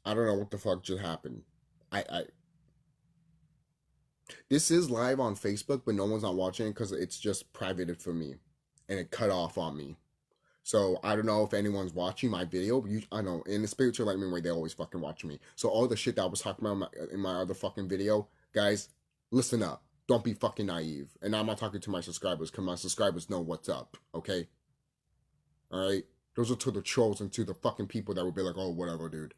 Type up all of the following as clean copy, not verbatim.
I don't know what the fuck just happened. I This is live on Facebook, but no one's not watching it because it's just privated for me, and it cut off on me. So I don't know if anyone's watching my video. But I know in the spiritual lightning way, they always fucking watch me. So all the shit that I was talking about in my other fucking video, guys, listen up. Don't be fucking naive. And I'm not talking to my subscribers because my subscribers know what's up. Okay, all right. Those are to the trolls and to the fucking people that would be like, oh, whatever, dude.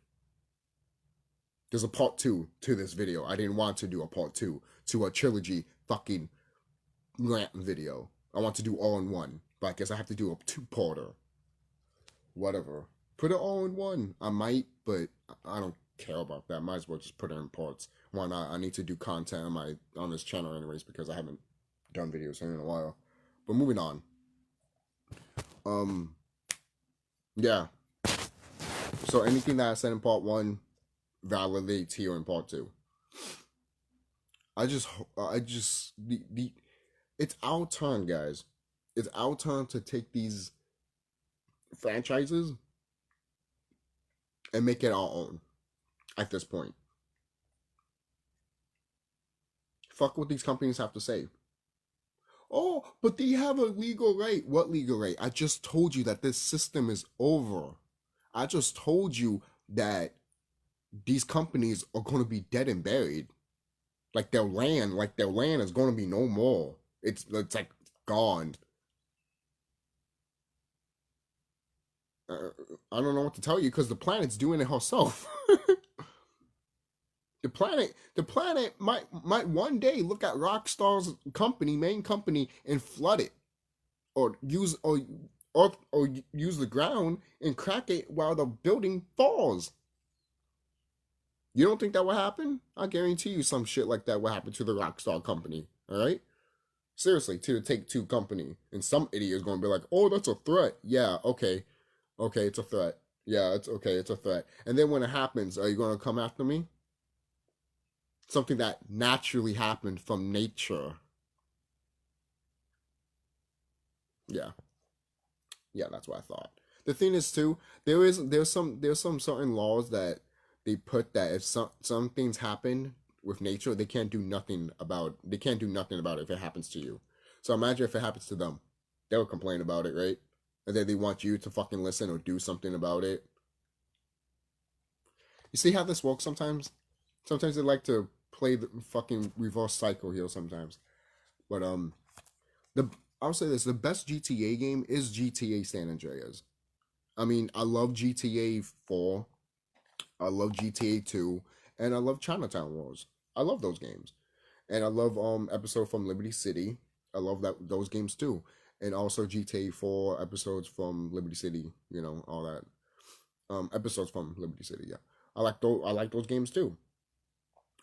There's a part two to this video. I didn't want to do a part two to a trilogy fucking rant video. I want to do all in one, but I guess I have to do a two-parter. Whatever. Put it all in one. I might, but I don't care about that. Might as well just put it in parts. Why not? I need to do content on this channel anyways because I haven't done videos in a while. But moving on. Um, yeah. So anything that I said in part one validates here in part two. I just, it's our turn, guys. It's our turn to take these franchises and make it our own at this point. Fuck what these companies have to say. Oh, but they have a legal right. What legal right? I just told you that this system is over. I just told you that these companies are going to be dead and buried. Like their land is going to be no more. It's like gone. I don't know what to tell you because the planet's doing it herself. the planet might one day look at Rockstar's main company, and flood it, or use the ground and crack it while the building falls. You don't think that will happen? I guarantee you some shit like that will happen to the Rockstar company. All right? Seriously, to the Take-Two company. And some idiot is going to be like, oh, that's a threat. Yeah, okay. Okay, it's a threat. Yeah, it's okay, it's a threat. And then when it happens, are you going to come after me? Something that naturally happened from nature. Yeah. Yeah, that's what I thought. The thing is too, there's some certain laws that they put that if some things happen with nature, they can't do nothing about it if it happens to you. So imagine if it happens to them. They would complain about it, right? And then they want you to fucking listen or do something about it. You see how this works sometimes? Sometimes they like to play the fucking reverse cycle here sometimes. But the I'll say this: the best GTA game is GTA San Andreas. I mean, I love GTA 4, I love GTA 2, and I love Chinatown Wars. I love those games, and I love episode from Liberty City. I love those games too, and also GTA 4 episodes from Liberty City. You know all that episodes from Liberty City. Yeah, I like those games too.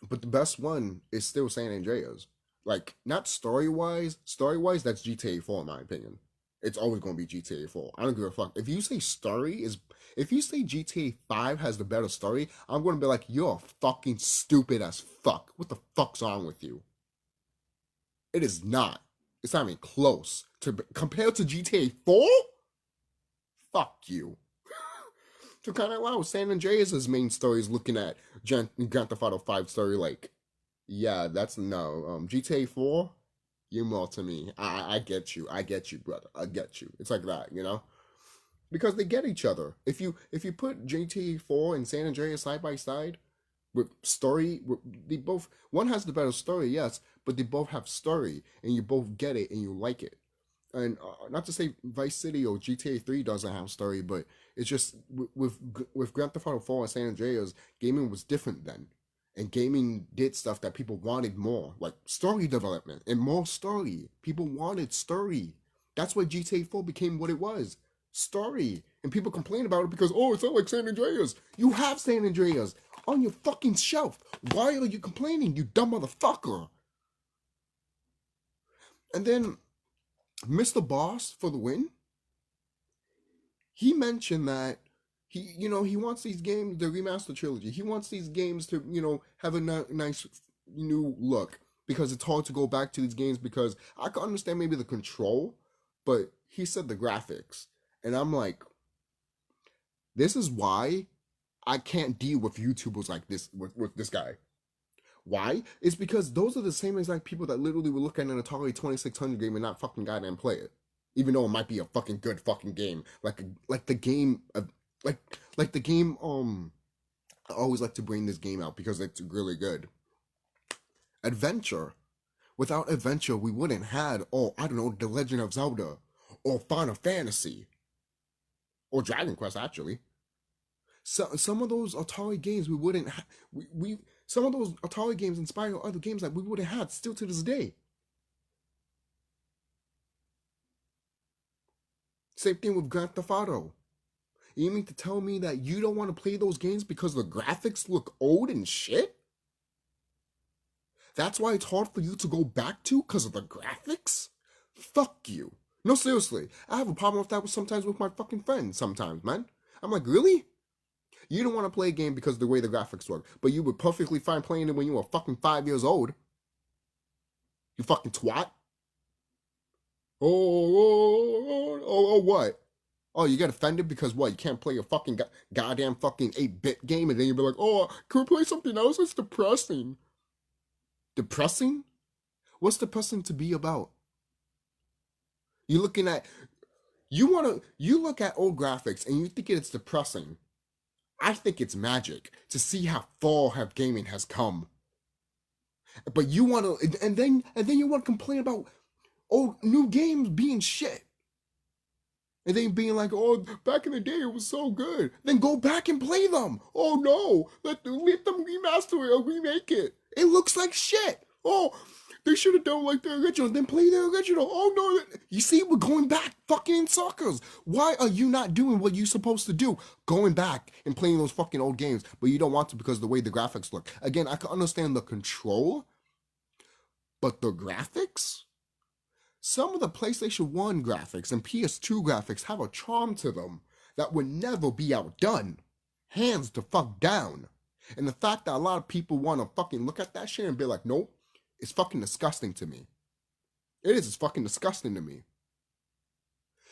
But the best one is still San Andreas. Like not story wise that's GTA 4 in my opinion. It's always gonna be GTA 4. I don't give a fuck. If you say GTA 5 has the better story, I'm gonna be like, you're fucking stupid as fuck. What the fuck's wrong with you? It is not. It's not even close. Compared to GTA 4? Fuck you. To kind of wow, San Andreas' main story is looking at Grand Theft Auto 5 story like, yeah, that's no. GTA 4, you're more to me. I get you. I get you, brother. I get you. It's like that, you know? Because they get each other. If you put GTA 4 and San Andreas side by side with story, they both one has the better story, yes, but they both have story and you both get it and you like it. And not to say Vice City or GTA 3 doesn't have story, but it's just with Grand Theft Auto 4 and San Andreas, gaming was different then, and gaming did stuff that people wanted more, like story development and more story. People wanted story. That's why GTA 4 became what it was, story. And people complain about it because it's not like San Andreas. You have San Andreas on your fucking shelf. Why are you complaining, you dumb motherfucker? And then Mr. Boss for the win. He mentioned that he wants these games, the remaster trilogy. He wants these games to have a nice new look because it's hard to go back to these games because I can understand maybe the control, but he said the graphics, and I'm like, this is why I can't deal with YouTubers like this with this guy. Why? It's because those are the same exact people that literally will look at an Atari 2600 game and not fucking goddamn play it, even though it might be a fucking good fucking game, like the game, like the game. I always like to bring this game out because it's really good. Adventure. Without adventure, we wouldn't had, oh, I don't know, The Legend of Zelda, or Final Fantasy, or Dragon Quest actually. So some of those Atari games we wouldn't we some of those Atari games inspired other games that we would have had still to this day. Same thing with Grand Theft Auto. You mean to tell me that you don't want to play those games because the graphics look old and shit? That's why it's hard for you to go back to because of the graphics? Fuck you. No, seriously. I have a problem with that sometimes with my fucking friends sometimes, man. I'm like, really? You don't want to play a game because of the way the graphics work, but you were perfectly fine playing it when you were fucking 5 years old. You fucking twat. Oh, what? Oh, you get offended because what? You can't play a fucking goddamn fucking 8-bit game, and then you'll be like, oh, can we play something else? It's depressing. Depressing? What's depressing to be about? You look at old graphics and you think it's depressing. I think it's magic to see how far have gaming has come. But you want to, and then you want to complain about old new games being shit. And then being like, oh, back in the day it was so good. Then go back and play them. Oh no, let them remaster it or remake it. It looks like shit. Oh, they should have done like the original, then play the original. Oh no, you see, we're going back fucking in circles. Why are you not doing what you're supposed to do? Going back and playing those fucking old games, but you don't want to because of the way the graphics look. Again, I can understand the control, but the graphics? Some of the PlayStation 1 graphics and PS2 graphics have a charm to them that would never be outdone. Hands the fuck down. And the fact that a lot of people want to fucking look at that shit and be like, nope, it's fucking disgusting to me. It is, it's fucking disgusting to me.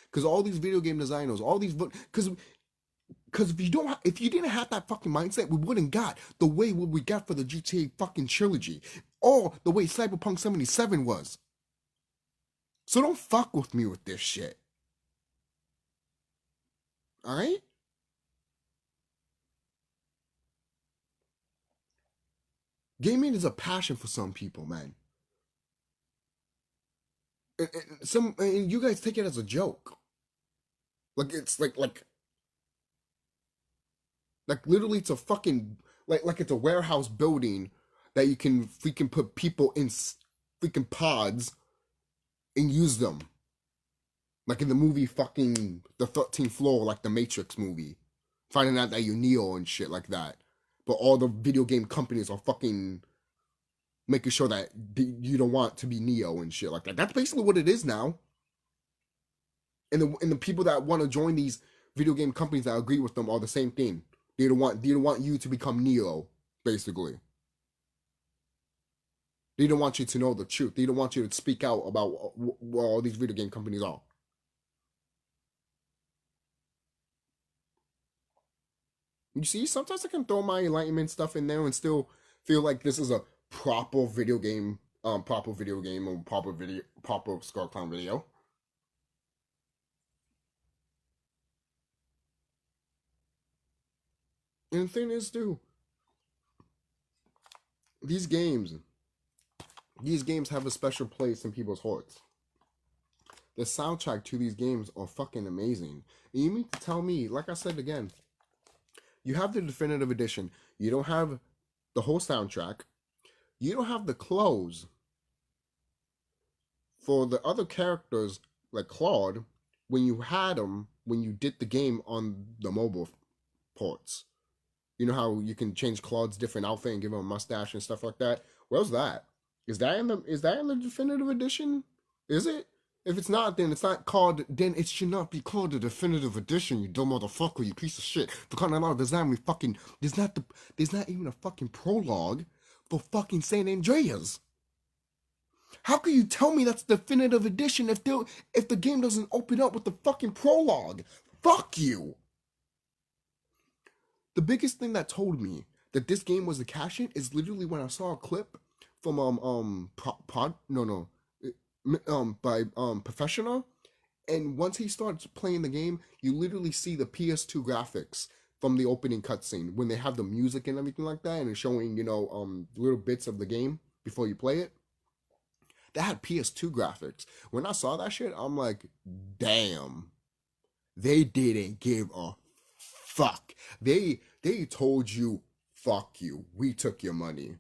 Because all these video game designers, all these, because if you didn't have that fucking mindset, we wouldn't got the way what we got for the GTA fucking trilogy, or the way Cyberpunk 77 was. So don't fuck with me with this shit. Alright? Gaming is a passion for some people, man. And you guys take it as a joke. Like it's like literally it's a fucking like it's a warehouse building that you can freaking put people in freaking pods and use them. Like in the movie fucking The 13th Floor, like the Matrix movie. Finding out that you're Neo and shit like that. But all the video game companies are fucking making sure that you don't want to be Neo and shit like that. That's basically what it is now. And the people that want to join these video game companies that agree with them are the same thing. They don't want you to become Neo, basically. They don't want you to know the truth. They don't want you to speak out about what all these video game companies are. You see, sometimes I can throw my enlightenment stuff in there and still feel like this is a proper video game, or proper SkullKlown video. And the thing is, too, these games have a special place in people's hearts. The soundtrack to these games are fucking amazing. And you mean to tell me, like I said again, you have the definitive edition. You don't have the whole soundtrack. You don't have the clothes for the other characters like Claude when you had them when you did the game on the mobile ports. You know how you can change Claude's different outfit and give him a mustache and stuff like that? Where's that? Is that in the definitive edition? Is it? If it's not, then it's not called. Then it should not be called the definitive edition. You dumb motherfucker, you piece of shit. Because now there's not even a fucking prologue for fucking San Andreas. How can you tell me that's the definitive edition if the game doesn't open up with the fucking prologue? Fuck you. the biggest thing that told me that this game was a cash in is literally when I saw a clip from by Professional, and once he starts playing the game, you literally see the PS2 graphics from the opening cutscene when they have the music and everything like that, and it's showing little bits of the game before you play it. That had PS2 graphics. When I saw that shit, I'm like, damn, they didn't give a fuck. They told you, fuck you. We took your money.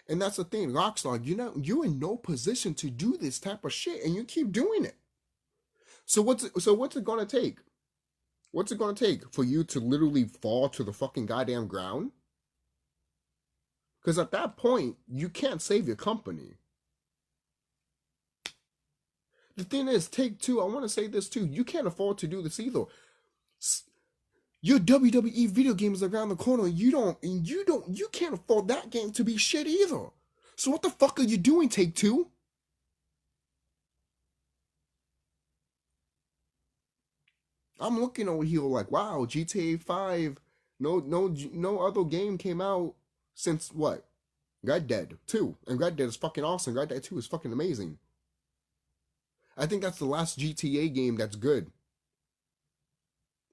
And that's the thing, Rockstar, you're in no position to do this type of shit, and you keep doing it. So what's it gonna take? What's it gonna take for you to literally fall to the fucking goddamn ground? Because at that point, you can't save your company. The thing is, Take-Two, I want to say this too, you can't afford to do this either. Your WWE video game is around the corner, and you can't afford that game to be shit either. So what the fuck are you doing, Take-Two? I'm looking over here like, wow, GTA 5, no other game came out since what? Red Dead 2. And Red Dead is fucking awesome. Red Dead 2 is fucking amazing. I think that's the last GTA game that's good.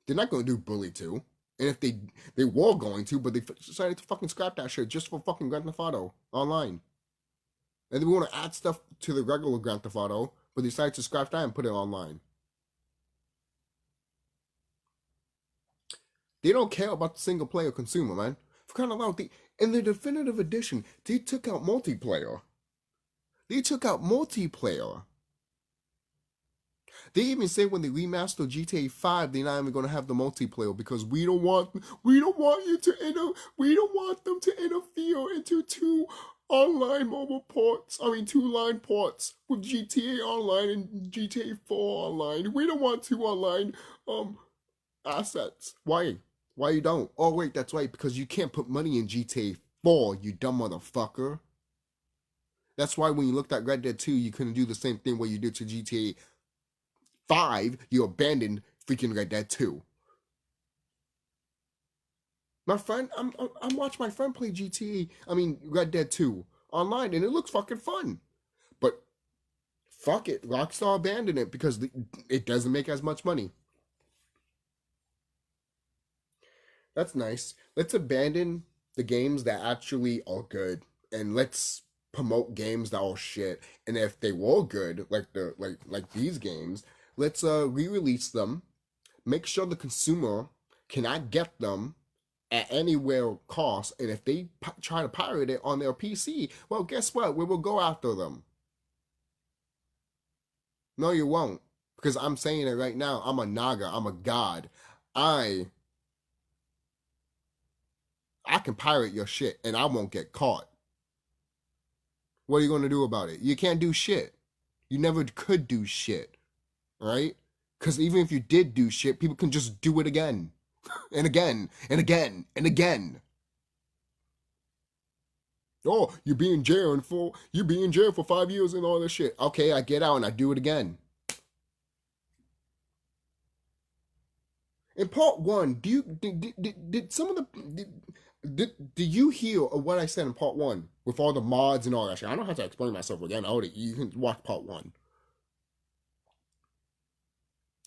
They're not going to do Bully 2. And if they were going to, but they decided to fucking scrap that shit just for fucking Grand Theft Auto Online. And they want to add stuff to the regular Grand Theft Auto, but they decided to scrap that and put it online. They don't care about the single player consumer, man. For crying out loud, in the definitive edition, they took out multiplayer. They even say when they remaster GTA 5, they're not even gonna have the multiplayer because we don't want them to interfere into two line ports with GTA Online and GTA 4 Online. We don't want two online assets. Why? Why you don't? Oh wait, that's right, because you can't put money in GTA 4, you dumb motherfucker. That's why when you looked at Red Dead 2, you couldn't do the same thing what you did to GTA 5, you abandoned freaking Red Dead 2. My friend, I'm watching my friend play Red Dead 2 online, and it looks fucking fun. But fuck it, Rockstar abandoned it because it doesn't make as much money. That's nice. Let's abandon the games that actually are good, and let's promote games that are shit. And if they were good, like these games, let's re-release them. Make sure the consumer cannot get them at anywhere cost. And if they try to pirate it on their PC, well, guess what? We will go after them. No, you won't, because I'm saying it right now. I'm a Naga. I'm a god. I can pirate your shit and I won't get caught. What are you going to do about it? You can't do shit. You never could do shit, right? Because even if you did do shit, people can just do it again and again and again and again. Oh, you be in jail for 5 years and all this shit. Okay, I get out and I do it again. In part 1, did some of the did you hear what I said in part 1 with all the mods and all that shit? I don't have to explain myself again. You can watch part 1.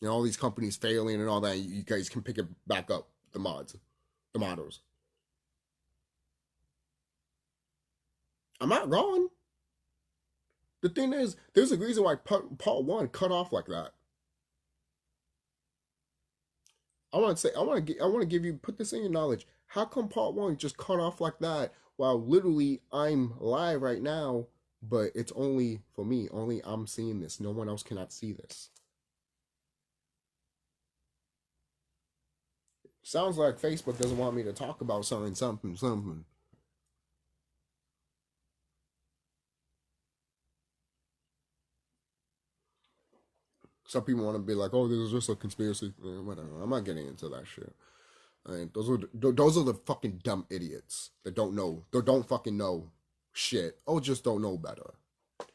All these companies failing and all that. You guys can pick it back up. The mods, the models. I'm not wrong. The thing is, there's a reason why part 1 cut off like that. I want to give you, put this in your knowledge. How come part 1 just cut off like that while literally I'm live right now, but it's only for me. Only I'm seeing this. No one else cannot see this. Sounds like Facebook doesn't want me to talk about something. Some people want to be like, oh, this is just a conspiracy. Whatever. I'm not getting into that shit. Those are the fucking dumb idiots that don't know. They don't fucking know shit. Oh, just don't know better. If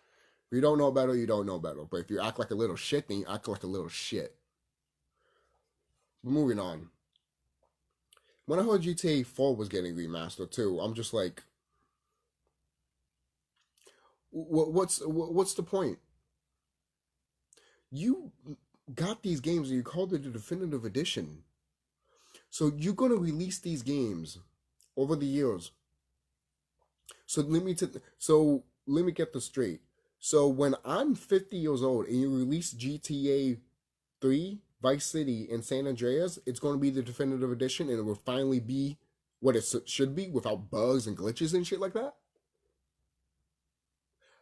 you don't know better, you don't know better. But if you act like a little shit, then you act like a little shit. Moving on. when I heard GTA 4 was getting remastered too, I'm just like, what's the point? You got these games and you called it a definitive edition. So you're gonna release these games over the years. So let me get this straight. So when I'm 50 years old and you release GTA 3, Vice City, and San Andreas, it's going to be the definitive edition, and it will finally be what it should be without bugs and glitches and shit like that.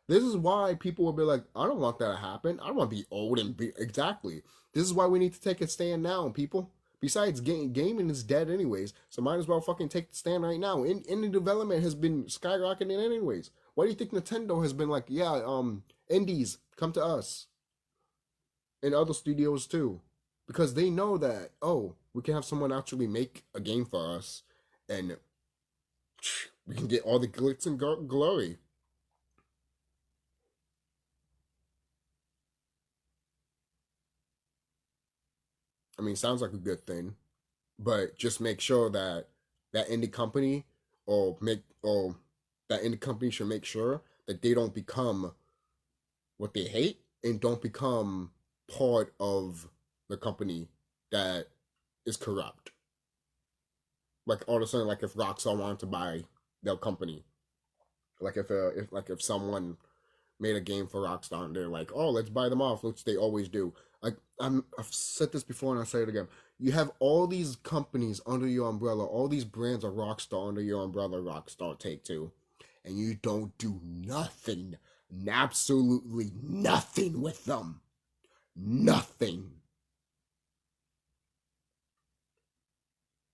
This is why people will be like, I don't want that to happen. I don't want to be old and be exactly. This is why we need to take a stand now, people. Besides, gaming is dead anyways, so might as well fucking take the stand right now. Indie development has been skyrocketing anyways. Why do you think Nintendo has been like, yeah, indies come to us, and other studios too, because they know that, oh, we can have someone actually make a game for us, and we can get all the glitz and glory. I mean, sounds like a good thing, but just make sure that that indie company or that indie company should make sure that they don't become what they hate and don't become part of the company that is corrupt. Like all of a sudden, like if Rockstar wanted to buy their company, like if someone made a game for Rockstar and they're like, oh, let's buy them off, which they always do. I've said this before and I'll say it again. You have all these companies under your umbrella, all these brands of Rockstar under your umbrella, Rockstar Take-Two, and you don't do nothing, absolutely nothing with them. Nothing.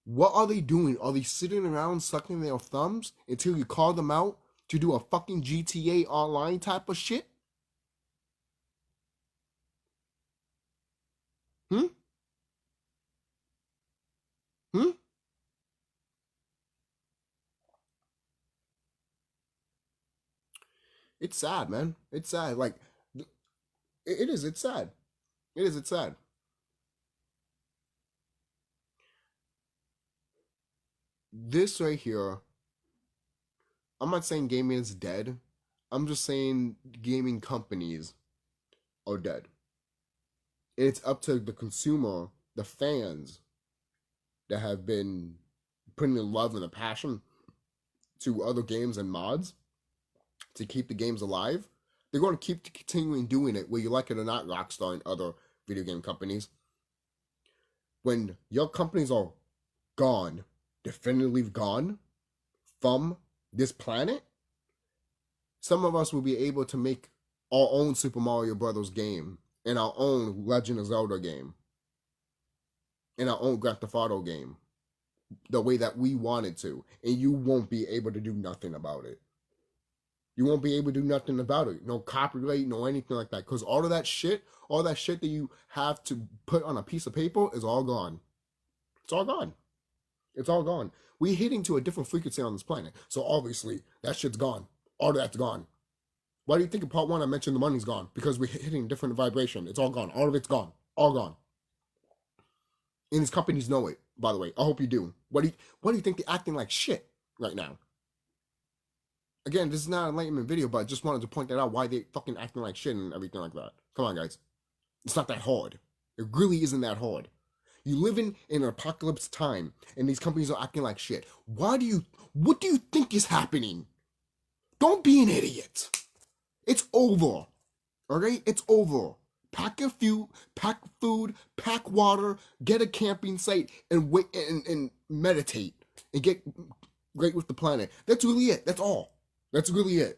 What are they doing? Are they sitting around sucking their thumbs until you call them out to do a fucking GTA Online type of shit? Hmm? Hmm? It's sad, man. It's sad. Like, it is. It's sad. It is. It's sad. This right here, I'm not saying gaming is dead. I'm just saying gaming companies are dead. It's up to the consumer, the fans that have been putting the love and the passion to other games and mods to keep the games alive. They're going to keep continuing doing it, whether you like it or not, Rockstar and other video game companies. When your companies are gone, definitively gone from this planet, some of us will be able to make our own Super Mario Brothers game and our own Legend of Zelda game and our own Grand Theft Auto game the way that we wanted to, and you won't be able to do nothing about it. You won't be able to do nothing about it. No copyright, no anything like that. Because all that shit that you have to put on a piece of paper is all gone. It's all gone. It's all gone. We're hitting to a different frequency on this planet. So obviously, that shit's gone. All of that's gone. Why do you think in part one I mentioned the money's gone? Because we're hitting different vibration. It's all gone. All of it's gone. All gone. And these companies know it, by the way. I hope you do. What do you think they're acting like shit right now? Again, this is not an enlightenment video, but I just wanted to point that out, why they fucking acting like shit and everything like that. Come on, guys. It's not that hard. It really isn't that hard. You live in an apocalypse time, and these companies are acting like shit. What do you think is happening? Don't be an idiot. It's over. Alright? It's over. Pack food, pack water, get a camping site, and wait and meditate. And get great with the planet. That's really it. That's all. That's really it.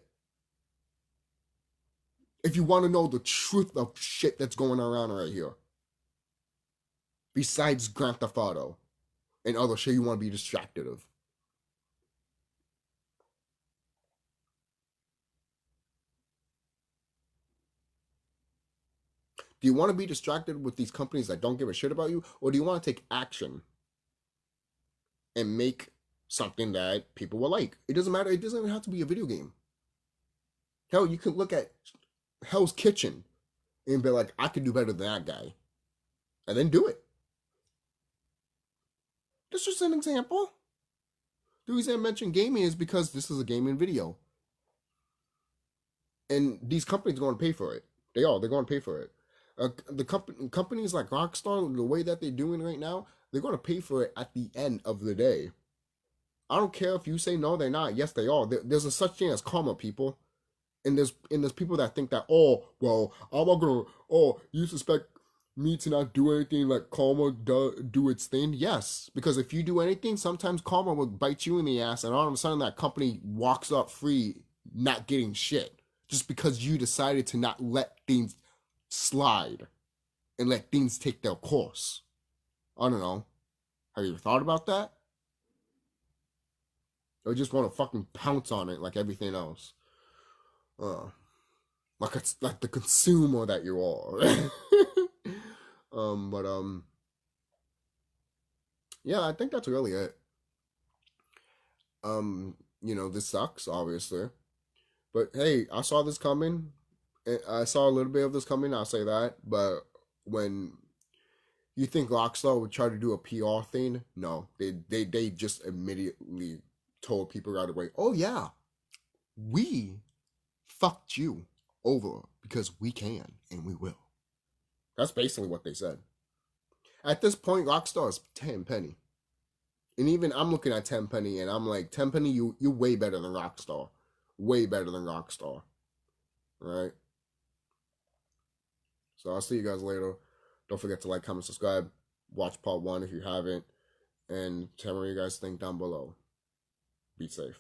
If you want to know the truth of shit that's going around right here. Besides Grand Theft Auto and other shit you want to be distracted of. Do you want to be distracted with these companies that don't give a shit about you? Or do you want to take action and make something that people will like? It doesn't matter. It doesn't even have to be a video game. Hell, you can look at Hell's Kitchen and be like, I could do better than that guy. And then do it. That's just an example. The reason I mention gaming is because this is a gaming video. And these companies are going to pay for it. They're going to pay for it. Companies like Rockstar, the way that they're doing right now, they're going to pay for it at the end of the day. I don't care if you say no, they're not. Yes, they are. There's a such thing as karma, people. And there's people that think that, oh, well, I'm not gonna, oh, you suspect me to not do anything, like karma do its thing? Yes, because if you do anything, sometimes karma will bite you in the ass, and all of a sudden that company walks up free, not getting shit, just because you decided to not let things slide and let things take their course. I don't know. Have you ever thought about that? Or just want to fucking pounce on it like everything else? Like it's like the consumer that you are. But yeah, I think that's really it. This sucks, obviously. But hey, I saw this coming. I saw a little bit of this coming, I'll say that. But when you think Rockstar would try to do a PR thing, no. They just immediately told people right away, oh yeah, we fucked you over because we can and we will. That's basically what they said. At this point, Rockstar is Tenpenny. And even I'm looking at Tenpenny and I'm like, Tenpenny, you're way better than Rockstar. Way better than Rockstar. Right? So I'll see you guys later. Don't forget to like, comment, subscribe. Watch part 1 if you haven't. And tell me what you guys think down below. Be safe.